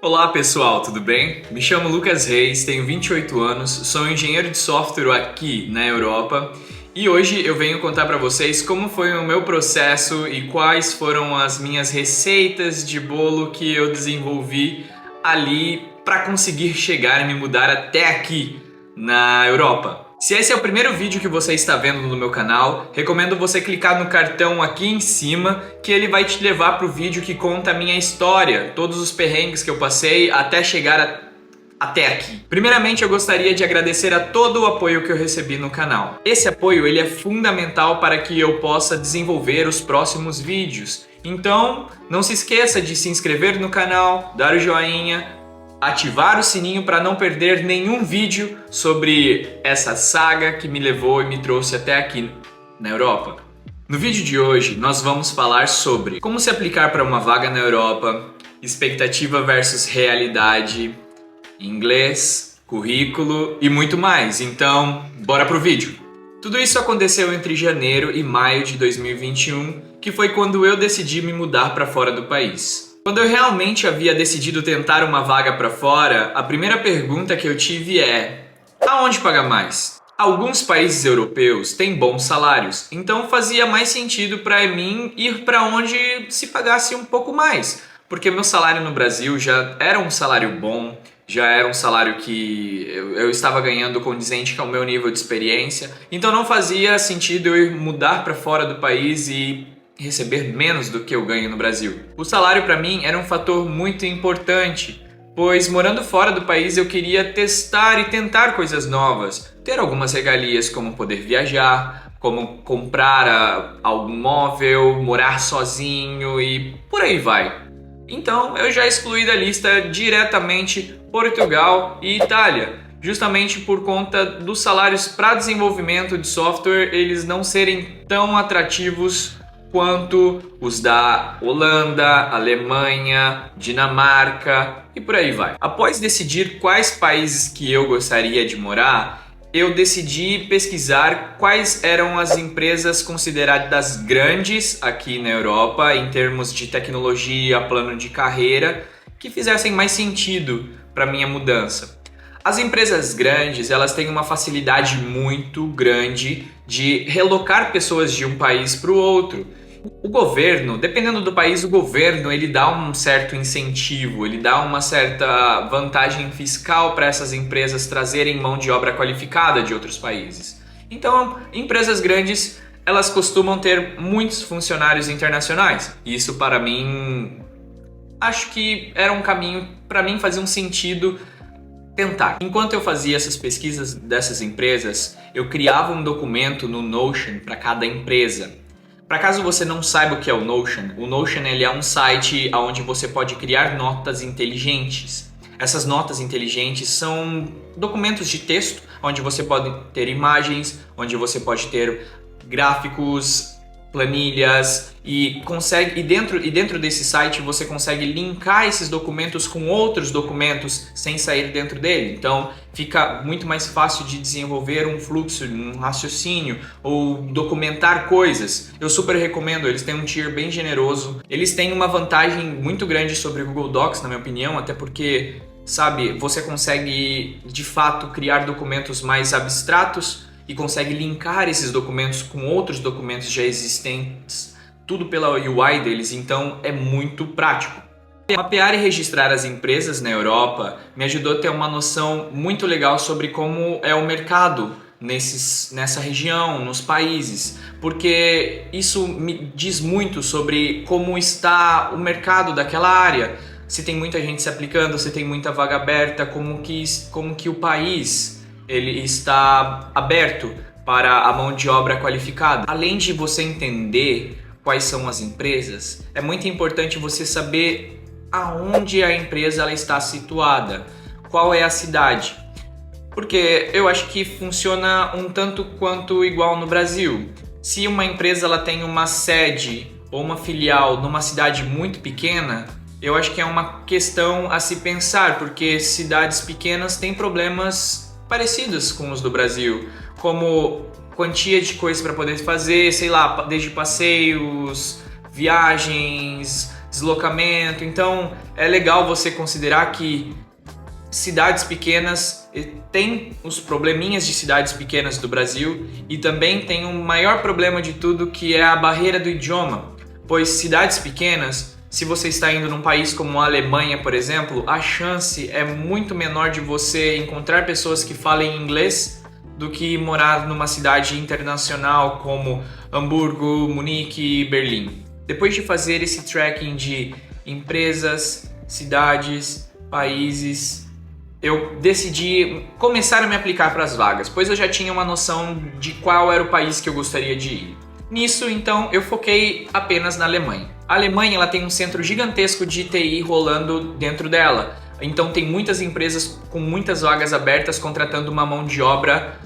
Olá pessoal, tudo bem? Me chamo Lucas Reis, tenho 28 anos, sou engenheiro de software aqui na Europa e hoje eu venho contar para vocês como foi o meu processo e quais foram as minhas receitas de bolo que eu desenvolvi ali para conseguir chegar e me mudar até aqui na Europa. Se esse é o primeiro vídeo que você está vendo no meu canal, recomendo você clicar no cartão aqui em cima, que ele vai te levar para o vídeo que conta a minha história, todos os perrengues que eu passei até chegar até aqui. Primeiramente, eu gostaria de agradecer a todo o apoio que eu recebi no canal. Esse apoio ele é fundamental para que eu possa desenvolver os próximos vídeos. Então, não se esqueça de se inscrever no canal, dar o joinha, ativar o sininho para não perder nenhum vídeo sobre essa saga que me levou e me trouxe até aqui na Europa. No vídeo de hoje nós vamos falar sobre como se aplicar para uma vaga na Europa, expectativa versus realidade, inglês, currículo e muito mais. Então, bora pro vídeo! Tudo isso aconteceu entre janeiro e maio de 2021, que foi quando eu decidi me mudar para fora do país. Quando eu realmente havia decidido tentar uma vaga para fora, a primeira pergunta que eu tive é: aonde paga mais? Alguns países europeus têm bons salários, então fazia mais sentido para mim ir para onde se pagasse um pouco mais, porque meu salário no Brasil já era um salário bom, já era um salário que eu estava ganhando condizente com o meu nível de experiência, então não fazia sentido eu ir mudar para fora do país e receber menos do que eu ganho no Brasil. O salário para mim era um fator muito importante, pois morando fora do país eu queria testar e tentar coisas novas, ter algumas regalias como poder viajar, como comprar algum móvel, morar sozinho e por aí vai. Então eu já excluí da lista diretamente Portugal e Itália, justamente por conta dos salários para desenvolvimento de software eles não serem tão atrativos quanto os da Holanda, Alemanha, Dinamarca e por aí vai. Após decidir quais países que eu gostaria de morar, eu decidi pesquisar quais eram as empresas consideradas grandes aqui na Europa em termos de tecnologia, plano de carreira, que fizessem mais sentido para minha mudança. As empresas grandes, elas têm uma facilidade muito grande de relocar pessoas de um país para o outro. O governo, dependendo do país, o governo ele dá um certo incentivo, ele dá uma certa vantagem fiscal para essas empresas trazerem mão de obra qualificada de outros países. Então, empresas grandes, elas costumam ter muitos funcionários internacionais. Isso para mim, acho que era um caminho, para mim fazia um sentido tentar. Enquanto eu fazia essas pesquisas dessas empresas, eu criava um documento no Notion para cada empresa. Para caso você não saiba o que é o Notion ele é um site onde você pode criar notas inteligentes. Essas notas inteligentes são documentos de texto, onde você pode ter imagens, onde você pode ter gráficos, planilhas e dentro desse site você consegue linkar esses documentos com outros documentos sem sair dentro dele. Então fica muito mais fácil de desenvolver um fluxo, um raciocínio ou documentar coisas. Eu super recomendo, eles têm um tier bem generoso. Eles têm uma vantagem muito grande sobre o Google Docs, na minha opinião, até porque, sabe, você consegue de fato criar documentos mais abstratos e consegue linkar esses documentos com outros documentos já existentes, tudo pela UI deles, então é muito prático. Mapear e registrar as empresas na Europa me ajudou a ter uma noção muito legal sobre como é o mercado nessa região, nos países, porque isso me diz muito sobre como está o mercado daquela área, se tem muita gente se aplicando, se tem muita vaga aberta, como que o país ele está aberto para a mão de obra qualificada. Além de você entender quais são as empresas, é muito importante você saber aonde a empresa ela está situada, qual é a cidade. Porque eu acho que funciona um tanto quanto igual no Brasil. Se uma empresa ela tem uma sede ou uma filial numa cidade muito pequena, eu acho que é uma questão a se pensar, porque cidades pequenas têm problemas parecidos com os do Brasil, como quantia de coisas para poder fazer, sei lá, desde passeios, viagens, deslocamento. Então é legal você considerar que cidades pequenas têm os probleminhas de cidades pequenas do Brasil e também tem o maior problema de tudo, que é a barreira do idioma. Pois cidades pequenas, se você está indo num país como a Alemanha, por exemplo, a chance é muito menor de você encontrar pessoas que falem inglês do que morar numa cidade internacional como Hamburgo, Munique e Berlim. Depois de fazer esse tracking de empresas, cidades, países, eu decidi começar a me aplicar para as vagas, pois eu já tinha uma noção de qual era o país que eu gostaria de ir. Nisso, então, eu foquei apenas na Alemanha. A Alemanha ela tem um centro gigantesco de TI rolando dentro dela. Então tem muitas empresas com muitas vagas abertas contratando uma mão de obra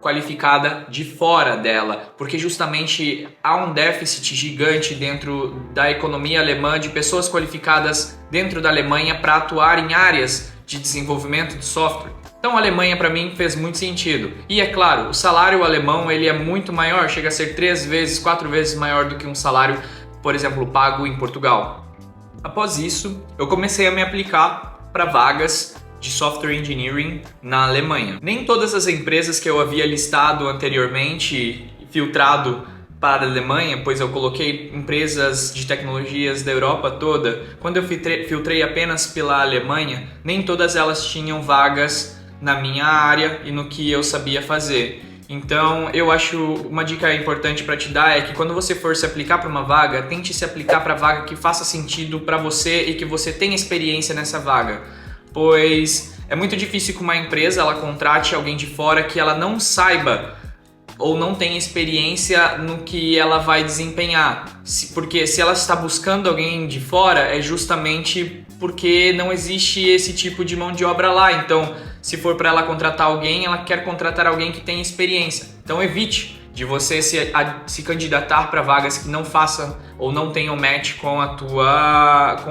qualificada de fora dela, porque justamente há um déficit gigante dentro da economia alemã de pessoas qualificadas dentro da Alemanha para atuar em áreas de desenvolvimento de software. Então a Alemanha para mim fez muito sentido. E é claro, o salário alemão ele é muito maior, chega a ser 3 vezes, 4 vezes maior do que um salário, por exemplo, pago em Portugal. Após isso, eu comecei a me aplicar para vagas de software engineering na Alemanha. Nem todas as empresas que eu havia listado anteriormente, filtrado para a Alemanha, pois eu coloquei empresas de tecnologias da Europa toda, quando eu filtrei apenas pela Alemanha, nem todas elas tinham vagas na minha área e no que eu sabia fazer. Então, eu acho uma dica importante para te dar é que quando você for se aplicar para uma vaga, tente se aplicar para vaga que faça sentido para você e que você tenha experiência nessa vaga. Pois é muito difícil que uma empresa ela contrate alguém de fora que ela não saiba ou não tenha experiência no que ela vai desempenhar. Porque se ela está buscando alguém de fora, é justamente porque não existe esse tipo de mão de obra lá. Então, se for para ela contratar alguém, ela quer contratar alguém que tenha experiência. Então, evite de você se candidatar para vagas que não façam ou não tenham match com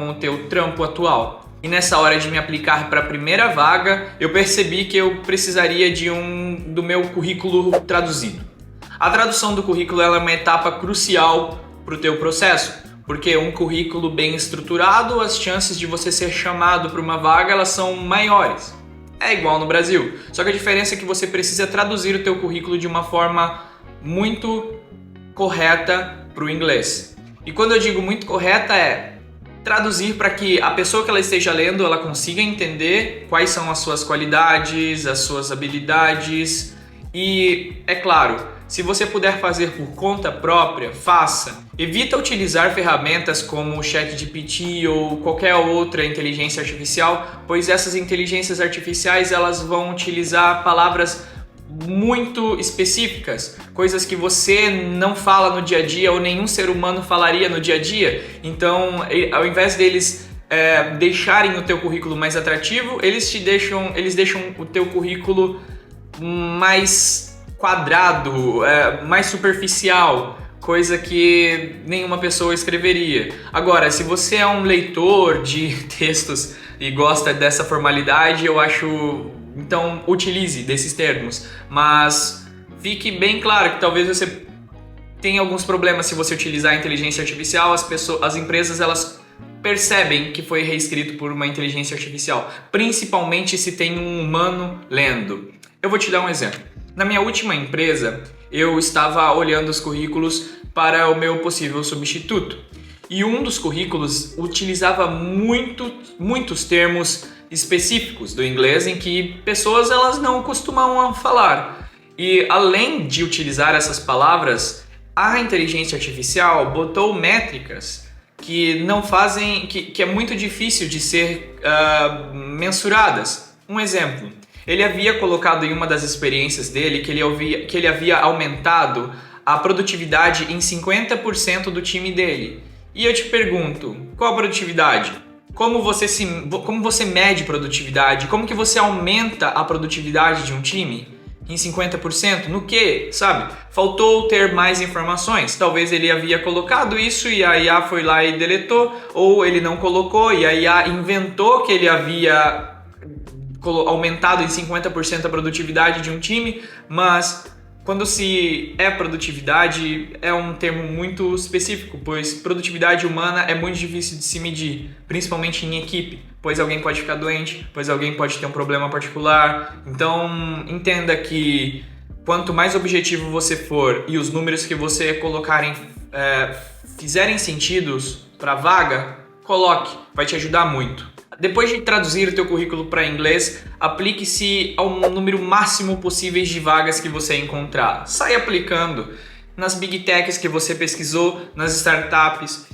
o teu trampo atual. E nessa hora de me aplicar para a primeira vaga, eu percebi que eu precisaria do meu currículo traduzido. A tradução do currículo ela é uma etapa crucial para o teu processo, porque um currículo bem estruturado, as chances de você ser chamado para uma vaga elas são maiores. É igual no Brasil, só que a diferença é que você precisa traduzir o teu currículo de uma forma muito correta para o inglês. E quando eu digo muito correta é traduzir para que a pessoa que ela esteja lendo ela consiga entender quais são as suas qualidades, as suas habilidades e, é claro, se você puder fazer por conta própria, faça. Evita utilizar ferramentas como o ChatGPT ou qualquer outra inteligência artificial, pois essas inteligências artificiais elas vão utilizar palavras muito específicas, coisas que você não fala no dia a dia ou nenhum ser humano falaria no dia a dia. Então, ao invés deles deixarem o teu currículo mais atrativo, eles deixam o teu currículo mais quadrado, mais superficial, coisa que nenhuma pessoa escreveria. Agora, se você é um leitor de textos e gosta dessa formalidade, eu acho... Então, utilize desses termos, mas fique bem claro que talvez você tenha alguns problemas se você utilizar a inteligência artificial. As empresas elas percebem que foi reescrito por uma inteligência artificial, principalmente se tem um humano lendo. Eu vou te dar um exemplo. Na minha última empresa, eu estava olhando os currículos para o meu possível substituto e um dos currículos utilizava muitos termos específicos do inglês em que pessoas elas não costumam falar. E além de utilizar essas palavras, a inteligência artificial botou métricas que não fazem, que é muito difícil de ser mensuradas. Um exemplo, ele havia colocado em uma das experiências dele que ele havia aumentado a produtividade em 50% do time dele. E eu te pergunto, qual a produtividade? Como você mede produtividade? Como que você aumenta a produtividade de um time em 50%? No que, sabe? Faltou ter mais informações. Talvez ele havia colocado isso e a IA foi lá e deletou, ou ele não colocou e a IA inventou que ele havia aumentado em 50% a produtividade de um time, mas Quando se é produtividade, é um termo muito específico, pois produtividade humana é muito difícil de se medir, principalmente em equipe, pois alguém pode ficar doente, pois alguém pode ter um problema particular. Então, entenda que quanto mais objetivo você for e os números que você colocarem fizerem sentidos para a vaga, coloque, vai te ajudar muito. Depois de traduzir o teu currículo para inglês, aplique-se ao número máximo possível de vagas que você encontrar. Sai aplicando nas big techs que você pesquisou, nas startups.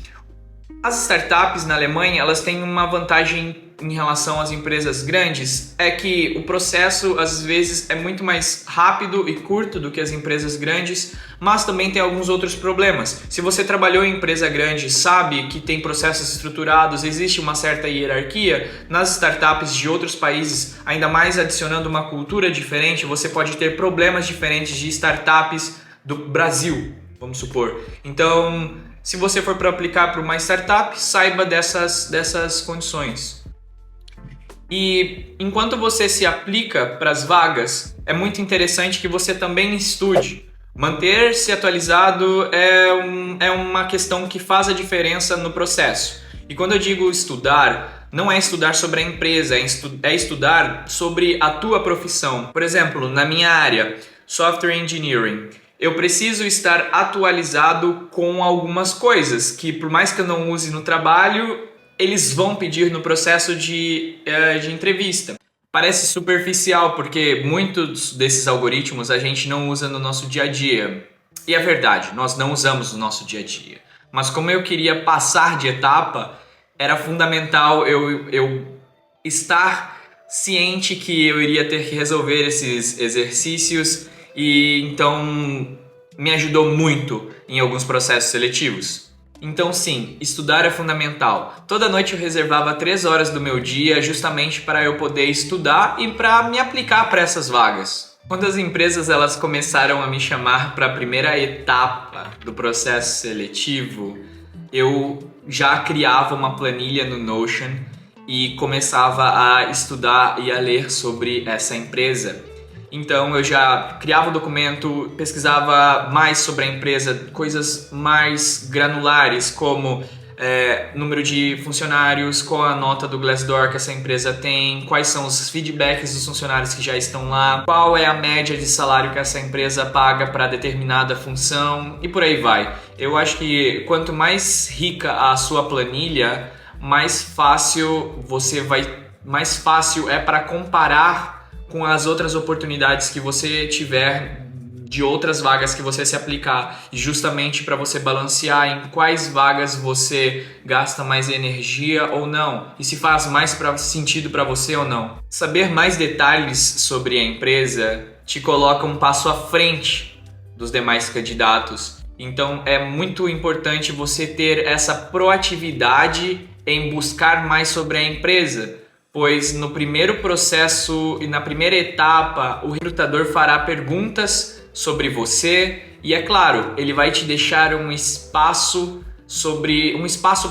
As startups na Alemanha, elas têm uma vantagem em relação às empresas grandes, é que o processo às vezes é muito mais rápido e curto do que as empresas grandes, mas também tem alguns outros problemas. Se você trabalhou em empresa grande, sabe que tem processos estruturados, existe uma certa hierarquia, nas startups de outros países, ainda mais adicionando uma cultura diferente, você pode ter problemas diferentes de startups do Brasil, vamos supor. Então, se você for para aplicar para uma startup, saiba dessas condições. E enquanto você se aplica para as vagas, é muito interessante que você também estude. Manter-se atualizado é uma questão que faz a diferença no processo. E quando eu digo estudar, não é estudar sobre a empresa, é estudar sobre a tua profissão. Por exemplo, na minha área, Software Engineering, eu preciso estar atualizado com algumas coisas que, por mais que eu não use no trabalho, eles vão pedir no processo de entrevista. Parece superficial, porque muitos desses algoritmos a gente não usa no nosso dia a dia. E é verdade, nós não usamos no nosso dia a dia. Mas como eu queria passar de etapa, era fundamental eu estar ciente que eu iria ter que resolver esses exercícios e então me ajudou muito em alguns processos seletivos. Então sim, estudar é fundamental. Toda noite eu reservava 3 horas do meu dia justamente para eu poder estudar e para me aplicar para essas vagas. Quando as empresas elas começaram a me chamar para a primeira etapa do processo seletivo, eu já criava uma planilha no Notion e começava a estudar e a ler sobre essa empresa. Então eu já criava o documento, pesquisava mais sobre a empresa, coisas mais granulares como número de funcionários, qual a nota do Glassdoor que essa empresa tem, quais são os feedbacks dos funcionários que já estão lá, qual é a média de salário que essa empresa paga para determinada função e por aí vai. Eu acho que quanto mais rica a sua planilha, mais fácil é para comparar com as outras oportunidades que você tiver de outras vagas que você se aplicar, e justamente para você balancear em quais vagas você gasta mais energia ou não, e se faz mais sentido para você ou não. Saber mais detalhes sobre a empresa te coloca um passo à frente dos demais candidatos. Então é muito importante você ter essa proatividade em buscar mais sobre a empresa, pois no primeiro processo e na primeira etapa o recrutador fará perguntas sobre você e é claro, ele vai te deixar um espaço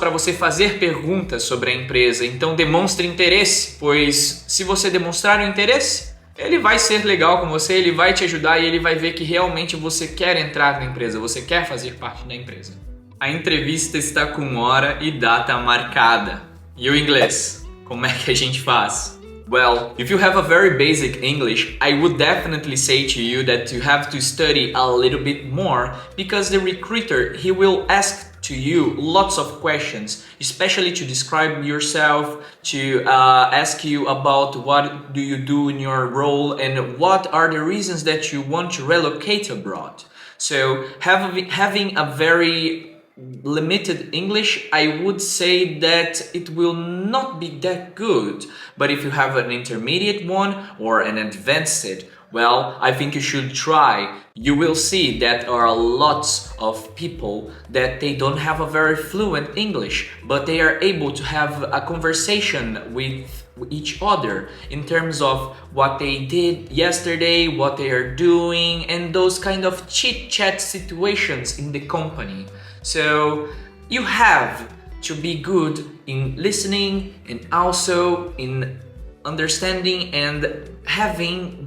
para você fazer perguntas sobre a empresa. Então demonstre interesse, pois se você demonstrar o interesse, ele vai ser legal com você, ele vai te ajudar e ele vai ver que realmente você quer entrar na empresa, você quer fazer parte da empresa. A entrevista está com hora e data marcada. E o inglês? Como é que a gente faz? Well, if you have a very basic English, I would definitely say to you that you have to study a little bit more because the recruiter, he will ask to you lots of questions, especially to describe yourself, to ask you about what do you do in your role and what are the reasons that you want to relocate abroad. So having a very limited English, I would say that it will not be that good. But if you have an intermediate one or an advanced, well, I think you should try. You will see that there are lots of people that they don't have a very fluent English, but they are able to have a conversation with each other in terms of what they did yesterday, what they are doing, and those kind of chit-chat situations in the company. So you have to be good in listening and also in understanding and having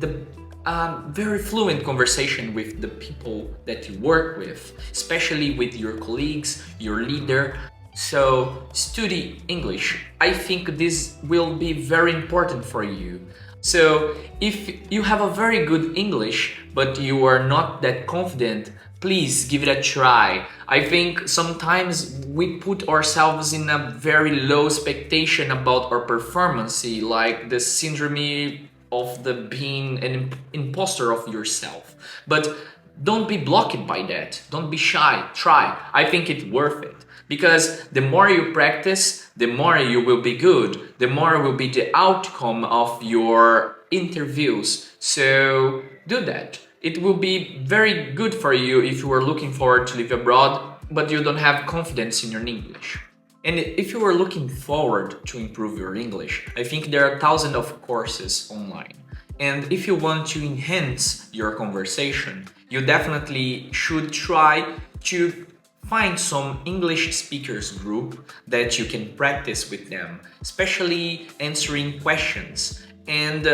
a very fluent conversation with the people that you work with, especially with your colleagues, your leader. So study English. I think this will be very important for you. So if you have a very good English, but you are not that confident, please give it a try. I think sometimes we put ourselves in a very low expectation about our performance, like the syndrome of the being an imposter of yourself. But don't be blocked by that. Don't be shy. Try. I think it's worth it. Because the more you practice, the more you will be good. The more will be the outcome of your interviews. So do that. It will be very good for you if you are looking forward to live abroad, but you don't have confidence in your English. And if you are looking forward to improve your English, I think there are thousands of courses online. And if you want to enhance your conversation, you definitely should try to find some English speakers group that you can practice with them, especially answering questions. And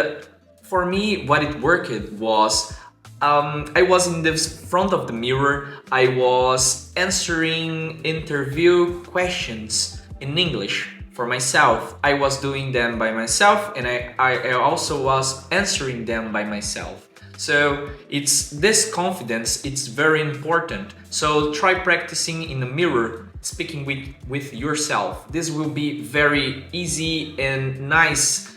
for me, what it worked was I was in the front of the mirror. I was answering interview questions in English for myself. I was doing them by myself, and I also was answering them by myself. So it's this confidence, it's very important. So try practicing in the mirror, speaking with yourself. This will be very easy and nice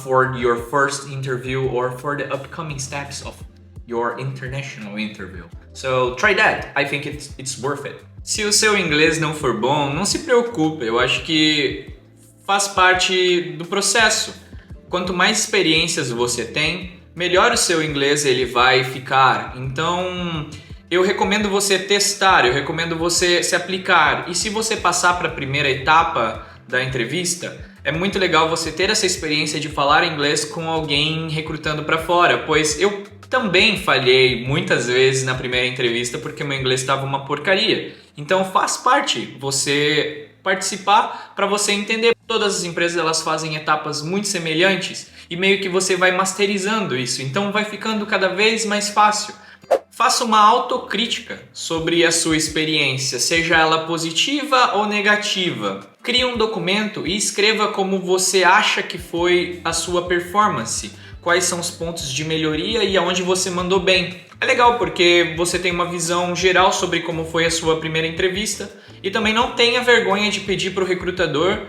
for your first interview or for the upcoming steps of your international interview. So try that. I think it's worth it. Se o seu inglês não for bom, não se preocupe. Eu acho que faz parte do processo. Quanto mais experiências você tem, melhor o seu inglês ele vai ficar. Então, eu recomendo você testar, eu recomendo você se aplicar. E se você passar para a primeira etapa da entrevista, é muito legal você ter essa experiência de falar inglês com alguém recrutando para fora, pois eu também falhei muitas vezes na primeira entrevista porque meu inglês estava uma porcaria. Então faz parte você participar para você entender. Todas as empresas elas fazem etapas muito semelhantes e meio que você vai masterizando isso. Então vai ficando cada vez mais fácil. Faça uma autocrítica sobre a sua experiência, seja ela positiva ou negativa. Crie um documento e escreva como você acha que foi a sua performance. Quais são os pontos de melhoria e aonde você mandou bem. É legal porque você tem uma visão geral sobre como foi a sua primeira entrevista e também não tenha vergonha de pedir para o recrutador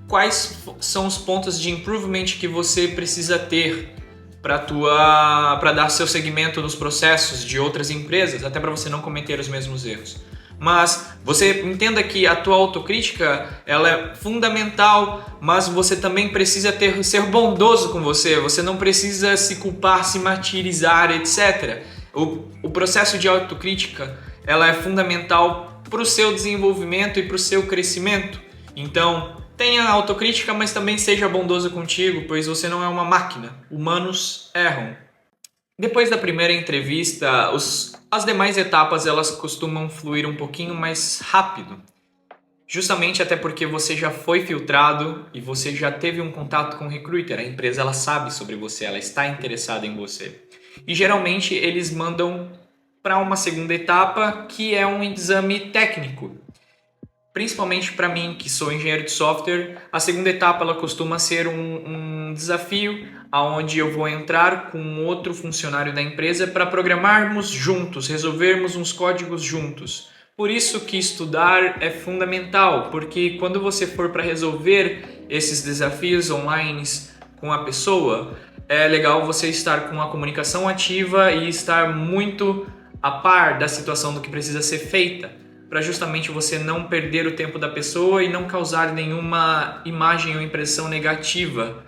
quais são os pontos de improvement que você precisa ter para dar seu segmento nos processos de outras empresas, até para você não cometer os mesmos erros. Mas você entenda que a tua autocrítica ela é fundamental, mas você também precisa ser bondoso com você. Você não precisa se culpar, se martirizar, etc. O processo de autocrítica ela é fundamental para o seu desenvolvimento e para o seu crescimento. Então, tenha autocrítica, mas também seja bondoso contigo, pois você não é uma máquina. Humanos erram. Depois da primeira entrevista, as demais etapas elas costumam fluir um pouquinho mais rápido. Justamente até porque você já foi filtrado e você já teve um contato com o recruiter. A empresa ela sabe sobre você, ela está interessada em você. E geralmente eles mandam para uma segunda etapa que é um exame técnico. Principalmente para mim, que sou engenheiro de software, a segunda etapa ela costuma ser um desafio onde eu vou entrar com outro funcionário da empresa para programarmos juntos, resolvermos uns códigos juntos. Por isso que estudar é fundamental, porque quando você for para resolver esses desafios online com a pessoa, é legal você estar com a comunicação ativa e estar muito a par da situação do que precisa ser feita, para justamente você não perder o tempo da pessoa e não causar nenhuma imagem ou impressão negativa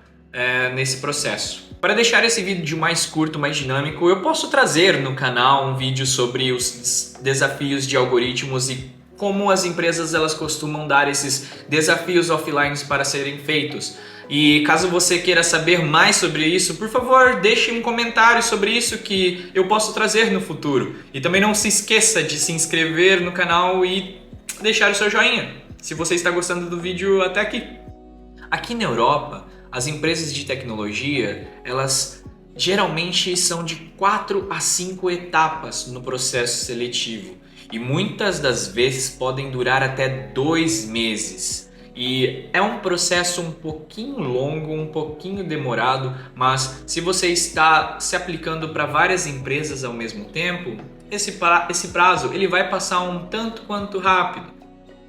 nesse processo. Para deixar esse vídeo mais curto, mais dinâmico, eu posso trazer no canal um vídeo sobre os desafios de algoritmos e como as empresas elas costumam dar esses desafios offline para serem feitos. E caso você queira saber mais sobre isso, por favor, deixe um comentário sobre isso que eu posso trazer no futuro. E também não se esqueça de se inscrever no canal e deixar o seu joinha, se você está gostando do vídeo até aqui. Aqui na Europa, as empresas de tecnologia, elas Geralmente são de 4 a 5 etapas no processo seletivo e muitas das vezes podem durar até 2 meses. E é um processo um pouquinho longo, um pouquinho demorado, mas se você está se aplicando para várias empresas ao mesmo tempo, esse prazo ele vai passar um tanto quanto rápido.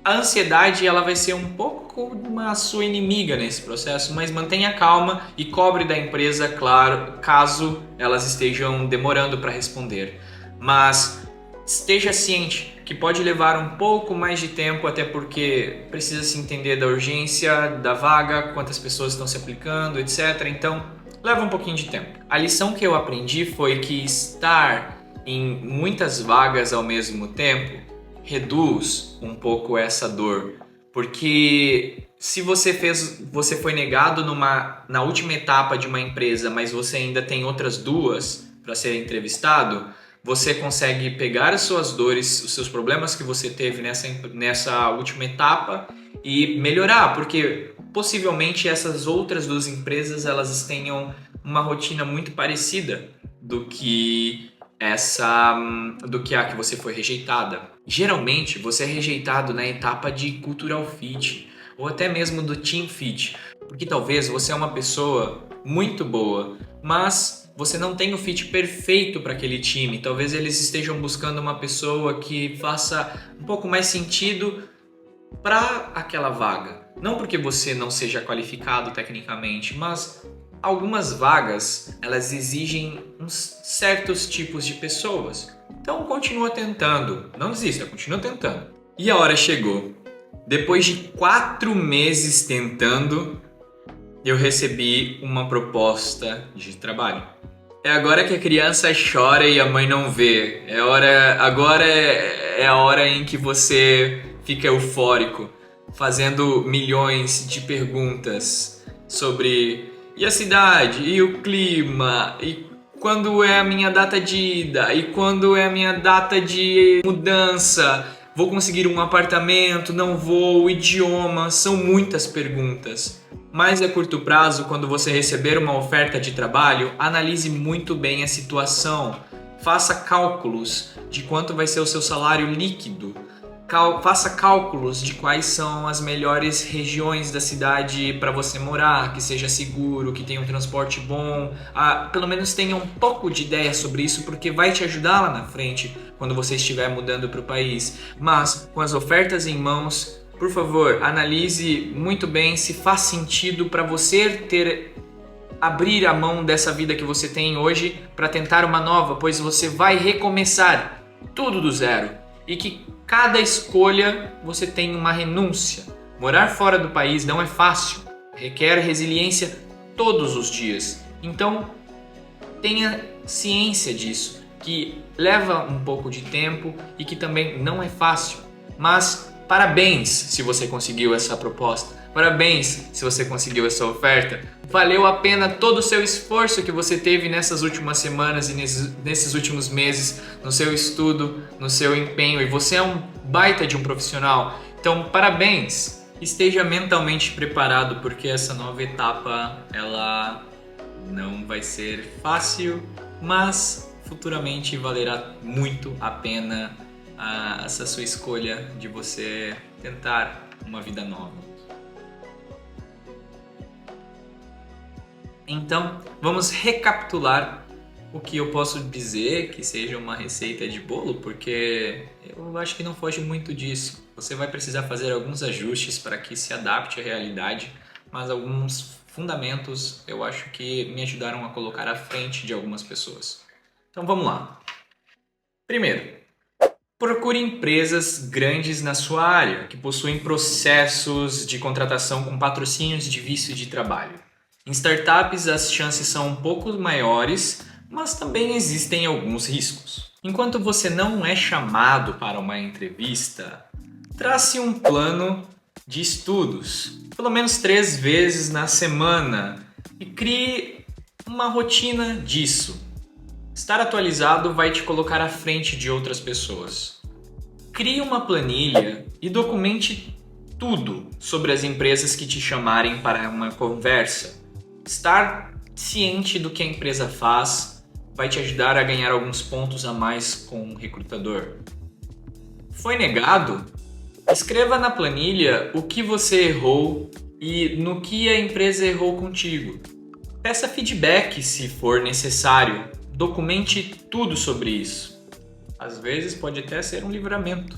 A ansiedade ela vai ser um pouco uma sua inimiga nesse processo, mas mantenha calma e cobre da empresa, claro, caso elas estejam demorando para responder. Mas esteja ciente que pode levar um pouco mais de tempo, até porque precisa se entender da urgência da vaga, quantas pessoas estão se aplicando, etc. Então, leva um pouquinho de tempo. A lição que eu aprendi foi que estar em muitas vagas ao mesmo tempo reduz um pouco essa dor, porque se você foi negado na última etapa de uma empresa, mas você ainda tem outras duas para ser entrevistado, você consegue pegar as suas dores, os seus problemas que você teve nessa última etapa e melhorar, porque possivelmente essas outras duas empresas elas tenham uma rotina muito parecida do que a que você foi rejeitada. Geralmente você é rejeitado na etapa de cultural fit ou até mesmo do team fit, porque talvez você é uma pessoa muito boa, mas você não tem o fit perfeito para aquele time. Talvez eles estejam buscando uma pessoa que faça um pouco mais sentido para aquela vaga. Não porque você não seja qualificado tecnicamente, mas algumas vagas elas exigem uns certos tipos de pessoas. Então continua tentando, não desista, continua tentando. E a hora chegou. Depois de 4 meses tentando, eu recebi uma proposta de trabalho. É agora que a criança chora e a mãe não vê. Agora é a hora em que você fica eufórico, fazendo milhões de perguntas sobre e a cidade, e o clima, e quando é a minha data de ida, e quando é a minha data de mudança, vou conseguir um apartamento, não vou, o idioma, são muitas perguntas. Mas a curto prazo, quando você receber uma oferta de trabalho, analise muito bem a situação, faça cálculos de quanto vai ser o seu salário líquido, faça cálculos de quais são as melhores regiões da cidade para você morar, que seja seguro, que tenha um transporte bom, pelo menos tenha um pouco de ideia sobre isso, porque vai te ajudar lá na frente quando você estiver mudando para o país. Mas com as ofertas em mãos, por favor, analise muito bem se faz sentido para você abrir a mão dessa vida que você tem hoje para tentar uma nova, pois você vai recomeçar tudo do zero e que cada escolha você tem uma renúncia. Morar fora do país não é fácil, requer resiliência todos os dias. Então, tenha ciência disso, que leva um pouco de tempo e que também não é fácil. Mas parabéns se você conseguiu essa proposta, parabéns se você conseguiu essa oferta. Valeu a pena todo o seu esforço que você teve nessas últimas semanas e nesses últimos meses, no seu estudo, no seu empenho, e você é um baita de um profissional. Então, parabéns! Esteja mentalmente preparado, porque essa nova etapa, ela não vai ser fácil, mas futuramente valerá muito a pena essa sua escolha de você tentar uma vida nova. Então, vamos recapitular o que eu posso dizer que seja uma receita de bolo, porque eu acho que não foge muito disso. Você vai precisar fazer alguns ajustes para que se adapte à realidade, mas alguns fundamentos eu acho que me ajudaram a colocar à frente de algumas pessoas. Então vamos lá. Primeiro, procure empresas grandes na sua área, que possuem processos de contratação com patrocínios de visto de trabalho. Em startups, as chances são um pouco maiores, mas também existem alguns riscos. Enquanto você não é chamado para uma entrevista, trace um plano de estudos, pelo menos 3 vezes na semana, e crie uma rotina disso. Estar atualizado vai te colocar à frente de outras pessoas. Crie uma planilha e documente tudo sobre as empresas que te chamarem para uma conversa. Estar ciente do que a empresa faz, vai te ajudar a ganhar alguns pontos a mais com o recrutador. Foi negado? Escreva na planilha o que você errou e no que a empresa errou contigo. Peça feedback se for necessário. Documente tudo sobre isso. Às vezes pode até ser um livramento.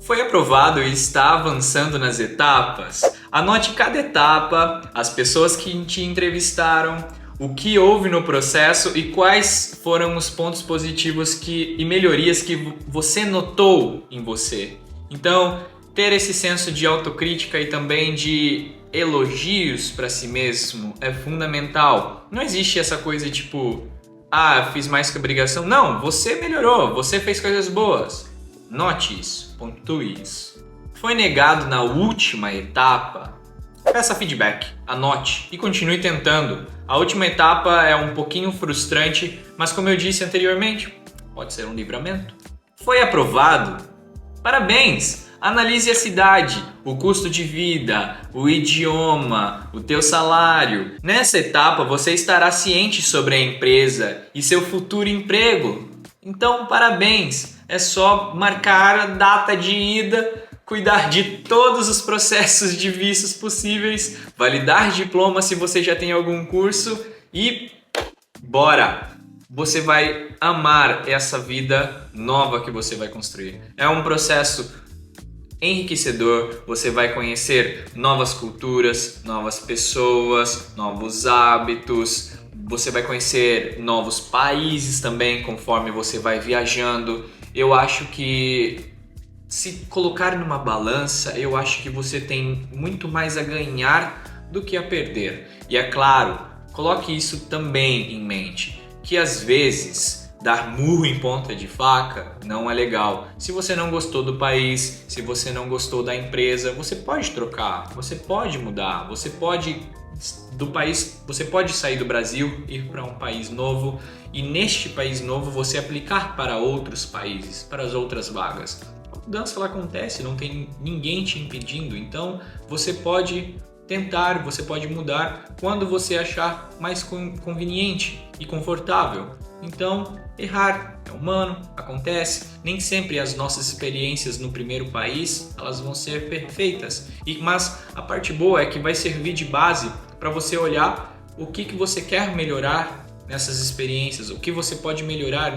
Foi aprovado e está avançando nas etapas? Anote cada etapa, as pessoas que te entrevistaram, o que houve no processo e quais foram os pontos positivos e melhorias que você notou em você. Então, ter esse senso de autocrítica e também de elogios para si mesmo é fundamental. Não existe essa coisa tipo, fiz mais que obrigação. Não, você melhorou, você fez coisas boas. Note isso, pontue isso. Foi negado na última etapa? Peça feedback, anote e continue tentando. A última etapa é um pouquinho frustrante, mas como eu disse anteriormente, pode ser um livramento. Foi aprovado? Parabéns! Analise a cidade, o custo de vida, o idioma, o teu salário. Nessa etapa você estará ciente sobre a empresa e seu futuro emprego. Então, parabéns! É só marcar a data de ida, cuidar de todos os processos de vistos possíveis, validar diploma se você já tem algum curso e bora! Você vai amar essa vida nova que você vai construir. É um processo enriquecedor, você vai conhecer novas culturas, novas pessoas, novos hábitos, você vai conhecer novos países também conforme você vai viajando. Eu acho que se colocar numa balança, eu acho que você tem muito mais a ganhar do que a perder. E é claro, coloque isso também em mente, que às vezes dar murro em ponta de faca não é legal. Se você não gostou do país, se você não gostou da empresa, você pode trocar, você pode mudar, você pode sair do Brasil, ir para um país novo e neste país novo você aplicar para outros países, para as outras vagas. A mudança ela acontece, não tem ninguém te impedindo, então você pode tentar, você pode mudar quando você achar mais conveniente e confortável. Então, errar é humano, acontece. Nem sempre as nossas experiências no primeiro país elas vão ser perfeitas. Mas a parte boa é que vai servir de base para você olhar o que você quer melhorar nessas experiências, o que você pode melhorar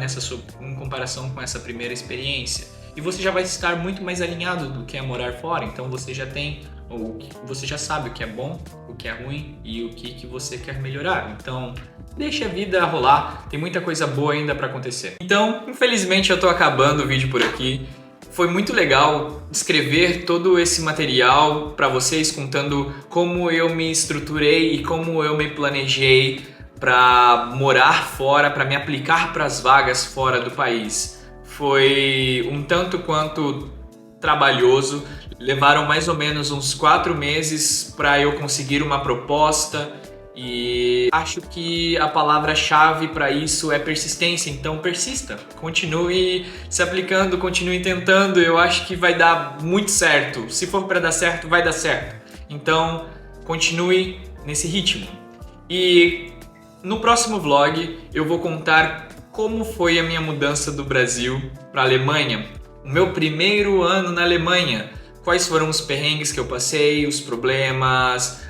em comparação com essa primeira experiência. E você já vai estar muito mais alinhado do que é morar fora. Então você já sabe o que é bom, o que é ruim e o que você quer melhorar. Então, deixa a vida rolar, tem muita coisa boa ainda para acontecer. Então, infelizmente eu tô acabando o vídeo por aqui. Foi muito legal escrever todo esse material para vocês, contando como eu me estruturei e como eu me planejei para morar fora, para me aplicar para as vagas fora do país. Foi um tanto quanto trabalhoso, levaram mais ou menos uns 4 meses para eu conseguir uma proposta e acho que a palavra-chave para isso é persistência, então persista, continue se aplicando, continue tentando, eu acho que vai dar muito certo, se for para dar certo, vai dar certo, então continue nesse ritmo. E no próximo vlog eu vou contar como foi a minha mudança do Brasil para a Alemanha, o meu primeiro ano na Alemanha, quais foram os perrengues que eu passei, os problemas,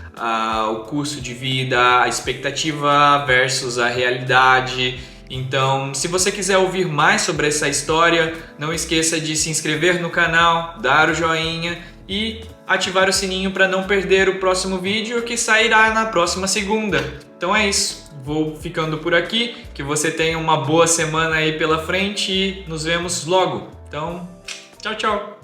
o custo de vida, a expectativa versus a realidade. Então, se você quiser ouvir mais sobre essa história, não esqueça de se inscrever no canal, dar o joinha e ativar o sininho para não perder o próximo vídeo que sairá na próxima segunda. Então é isso, vou ficando por aqui, que você tenha uma boa semana aí pela frente e nos vemos logo. Então, tchau, tchau!